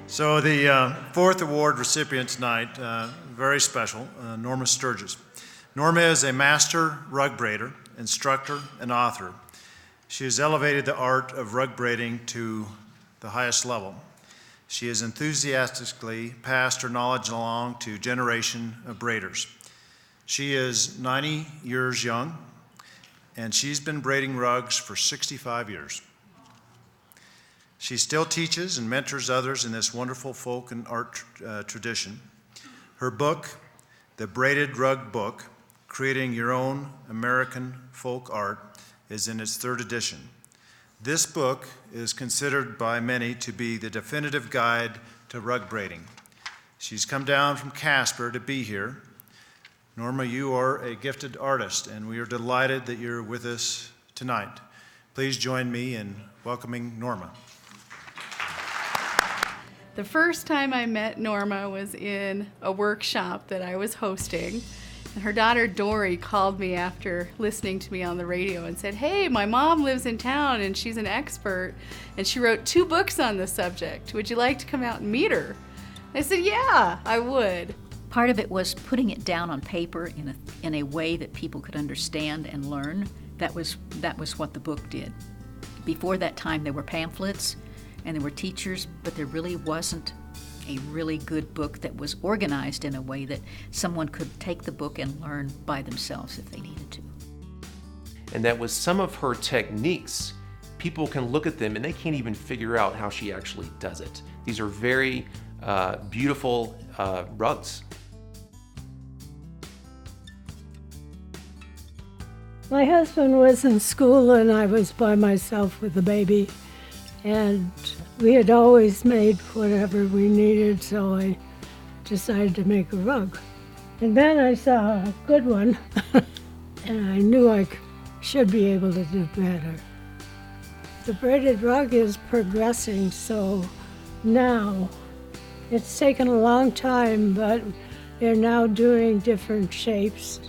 So the fourth award recipient tonight, very special, Norma Sturgis. Norma is a master rug braider, instructor, and author. She has elevated the art of rug braiding to the highest level. She has enthusiastically passed her knowledge along to a generation of braiders. She is 90 years young, and she's been braiding rugs for 65 years. She still teaches and mentors others in this wonderful folk and art tradition. Her book, The Braided Rug Book, Creating Your Own American Folk Art, is in its third edition. This book is considered by many to be the definitive guide to rug braiding. She's come down from Casper to be here. Norma, you are a gifted artist, and we are delighted that you're with us tonight. Please join me in welcoming Norma. The first time I met Norma was in a workshop that I was hosting, and her daughter Dory called me after listening to me on the radio and said, "Hey, my mom lives in town and she's an expert, and she wrote 2 books on the subject. Would you like to come out and meet her?" I said, "Yeah, I would." Part of it was putting it down on paper in a way that people could understand and learn. That was what the book did. Before that time, there were pamphlets and there were teachers, but there really wasn't a really good book that was organized in a way that someone could take the book and learn by themselves if they needed to. And that was some of her techniques. People can look at them and they can't even figure out how she actually does it. These are very beautiful rugs. My husband was in school and I was by myself with the baby, and we had always made whatever we needed, so I decided to make a rug. And then I saw a good one and I knew I should be able to do better. The braided rug is progressing, so now it's taken a long time, but they're now doing different shapes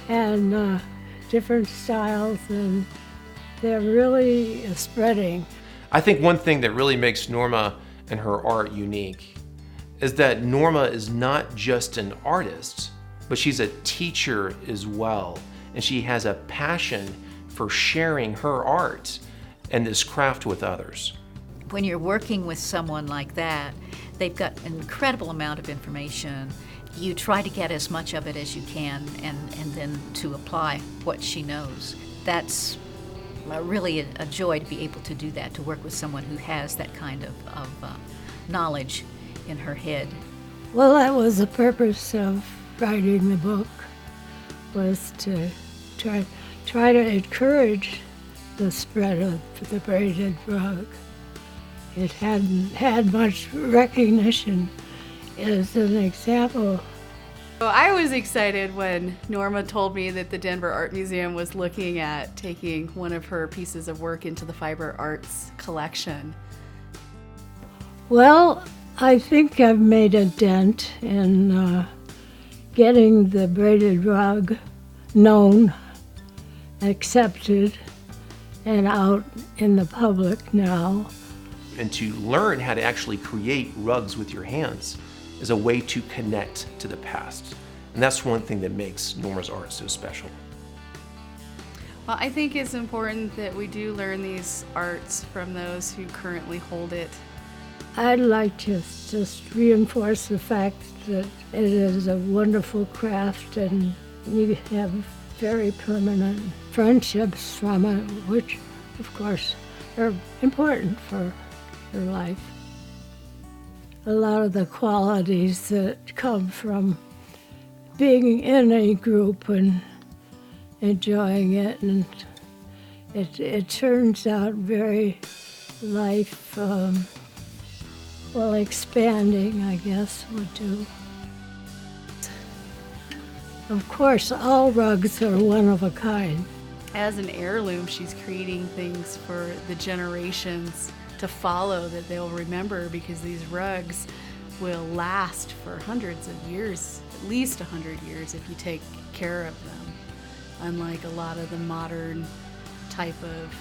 and different styles, and they're really spreading. I think one thing that really makes Norma and her art unique is that Norma is not just an artist, but she's a teacher as well. And she has a passion for sharing her art and this craft with others. When you're working with someone like that, they've got an incredible amount of information. You try to get as much of it as you can and then to apply what she knows. That's really a joy to be able to do that, to work with someone who has that kind of knowledge in her head. Well, that was the purpose of writing the book, was to try to encourage the spread of the braided rug. It hadn't had much recognition. As an example. So I was excited when Norma told me that the Denver Art Museum was looking at taking one of her pieces of work into the Fiber Arts collection. Well, I think I've made a dent in getting the braided rug known, accepted, and out in the public now. And to learn how to actually create rugs with your hands is a way to connect to the past. And that's one thing that makes Norma's art so special. Well, I think it's important that we do learn these arts from those who currently hold it. I'd like to just reinforce the fact that it is a wonderful craft and you have very permanent friendships from it, which of course are important for your life. A lot of the qualities that come from being in a group and enjoying it, and it turns out very life, expanding, I guess, would do. Of course, all rugs are one of a kind. As an heirloom, she's creating things for the generations to follow that they'll remember, because these rugs will last for hundreds of years, at least 100 years if you take care of them, unlike a lot of the modern type of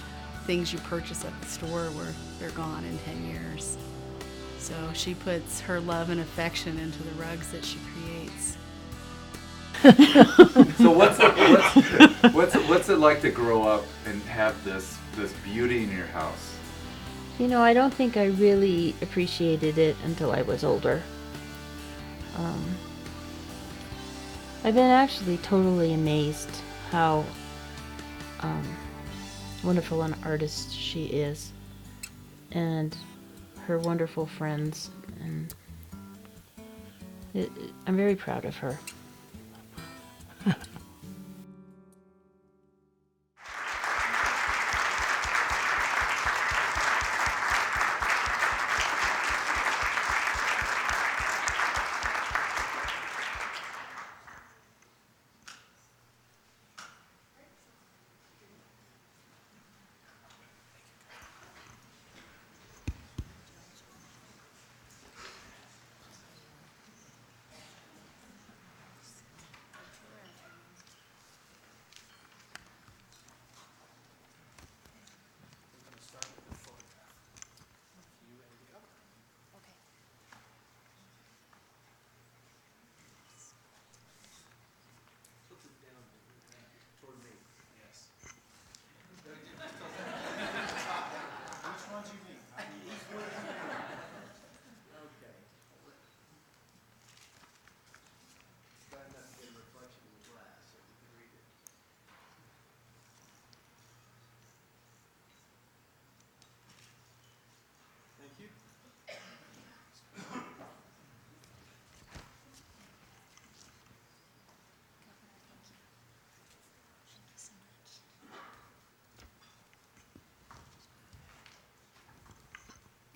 things you purchase at the store where they're gone in 10 years. So she puts her love and affection into the rugs that she creates. So what's it like to grow up and have this beauty in your house? You know, I don't think I really appreciated it until I was older. I've been actually totally amazed how wonderful an artist she is, and her wonderful friends, and I'm very proud of her.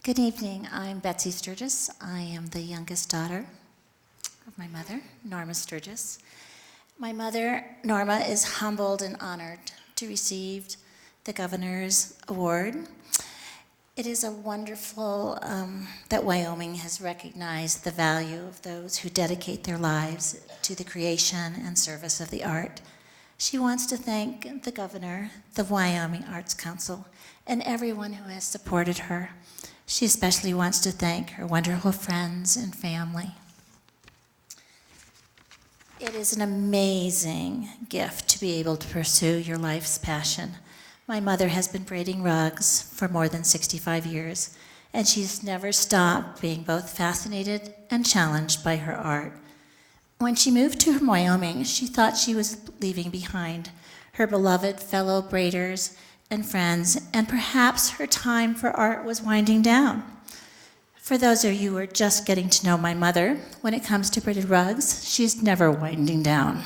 Good evening. I'm Betsy Sturgis. I am the youngest daughter of my mother, Norma Sturgis. My mother, Norma, is humbled and honored to receive the Governor's Award. It is a wonderful that Wyoming has recognized the value of those who dedicate their lives to the creation and service of the art. She wants to thank the Governor, the Wyoming Arts Council, and everyone who has supported her. She especially wants to thank her wonderful friends and family. It is an amazing gift to be able to pursue your life's passion. My mother has been braiding rugs for more than 65 years, and she's never stopped being both fascinated and challenged by her art. When she moved to Wyoming, she thought she was leaving behind her beloved fellow braiders and friends, and perhaps her time for art was winding down. For those of you who are just getting to know my mother, when it comes to braided rugs, she's never winding down.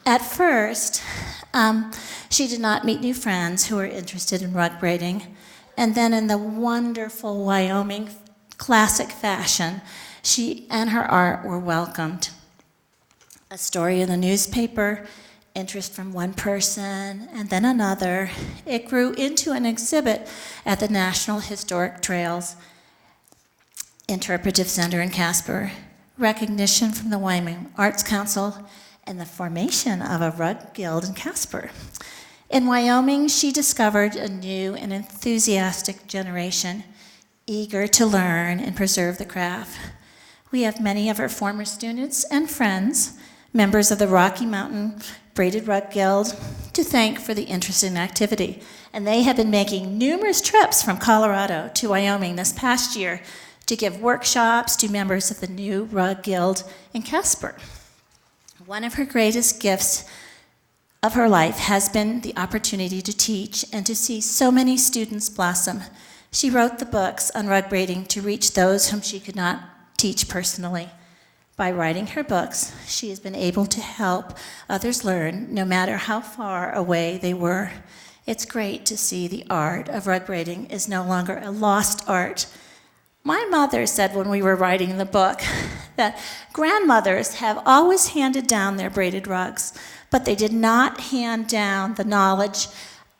At first, she did not meet new friends who were interested in rug braiding, and then in the wonderful Wyoming classic fashion, she and her art were welcomed. A story in the newspaper, interest from one person and then another. It grew into an exhibit at the National Historic Trails Interpretive Center in Casper, recognition from the Wyoming Arts Council, and the formation of a rug guild in Casper. In Wyoming, she discovered a new and enthusiastic generation eager to learn and preserve the craft. We have many of her former students and friends, members of the Rocky Mountain Braided Rug Guild, to thank for the interesting activity. And they have been making numerous trips from Colorado to Wyoming this past year to give workshops to members of the new Rug Guild in Casper. One of her greatest gifts of her life has been the opportunity to teach and to see so many students blossom. She wrote the books on rug braiding to reach those whom she could not teach personally. By writing her books, she has been able to help others learn, no matter how far away they were. It's great to see the art of rug braiding is no longer a lost art. My mother said when we were writing the book that grandmothers have always handed down their braided rugs, but they did not hand down the knowledge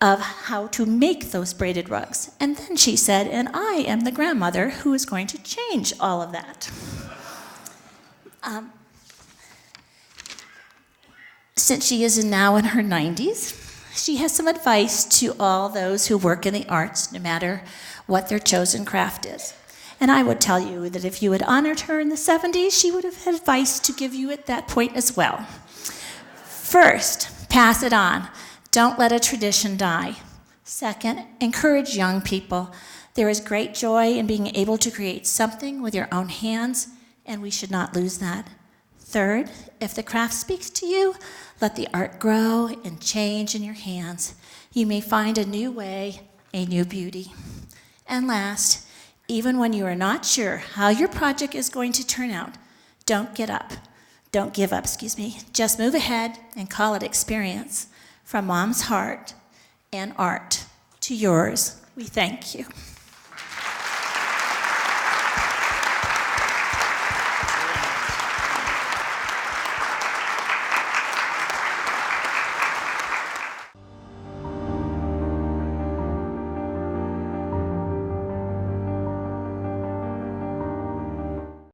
of how to make those braided rugs. And then she said, and I am the grandmother who is going to change all of that. Since she is now in her 90s, she has some advice to all those who work in the arts, no matter what their chosen craft is. And I would tell you that if you had honored her in the 70s, she would have had advice to give you at that point as well. First, pass it on. Don't let a tradition die. Second, encourage young people. There is great joy in being able to create something with your own hands, and we should not lose that. Third, if the craft speaks to you, let the art grow and change in your hands. You may find a new way, a new beauty. And last, even when you are not sure how your project is going to turn out, don't give up. Just move ahead and call it experience. From Mom's heart and art to yours, we thank you.